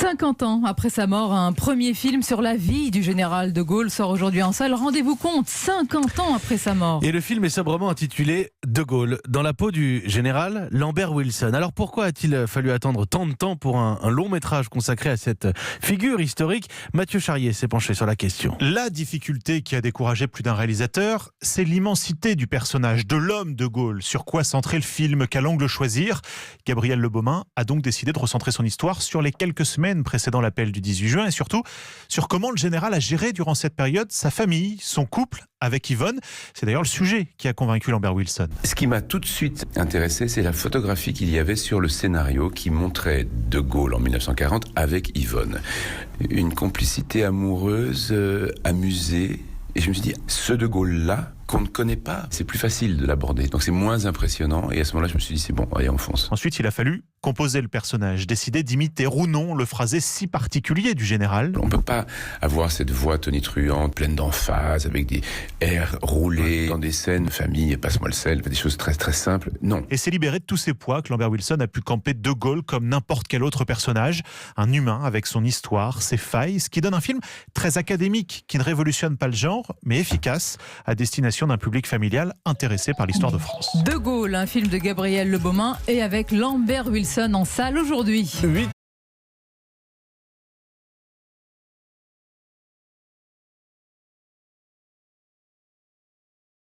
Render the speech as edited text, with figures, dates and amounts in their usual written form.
50 ans après sa mort, un premier film sur la vie du général de Gaulle sort aujourd'hui en salle. Rendez-vous compte, 50 ans après sa mort. Et le film est sobrement intitulé De Gaulle, dans la peau du général Lambert Wilson. Alors pourquoi a-t-il fallu attendre tant de temps pour un long métrage consacré à cette figure historique? Mathieu Charrier s'est penché sur la question. La difficulté qui a découragé plus d'un réalisateur, c'est l'immensité du personnage, de l'homme de Gaulle. Sur quoi centrer le film? Quel angle choisir? Gabriel Le Baumin a donc décidé de recentrer son histoire sur les quelques semaines précédant l'appel du 18 juin et surtout sur comment le général a géré durant cette période sa famille, son couple avec Yvonne. C'est d'ailleurs le sujet qui a convaincu Lambert Wilson. Ce qui m'a tout de suite intéressé, c'est la photographie qu'il y avait sur le scénario qui montrait De Gaulle en 1940 avec Yvonne. Une complicité amoureuse, amusée. Et je me suis dit, ce De Gaulle-là, qu'on ne connaît pas, c'est plus facile de l'aborder. Donc c'est moins impressionnant. Et à ce moment-là, je me suis dit, c'est bon, allez, on fonce. Ensuite, il a fallu composer le personnage, décider d'imiter ou non le phrasé si particulier du général. On ne peut pas avoir cette voix tonitruante, pleine d'emphase, avec des airs roulés dans des scènes, famille, passe-moi le sel, des choses très très simples. Non. Et s'est libéré de tous ses poids que Lambert Wilson a pu camper De Gaulle comme n'importe quel autre personnage. Un humain avec son histoire, ses failles, ce qui donne un film très académique, qui ne révolutionne pas le genre, mais efficace, à destination d'un public familial intéressé par l'histoire de France. De Gaulle, un film de Gabriel Le Baumin et avec Lambert Wilson en salle aujourd'hui.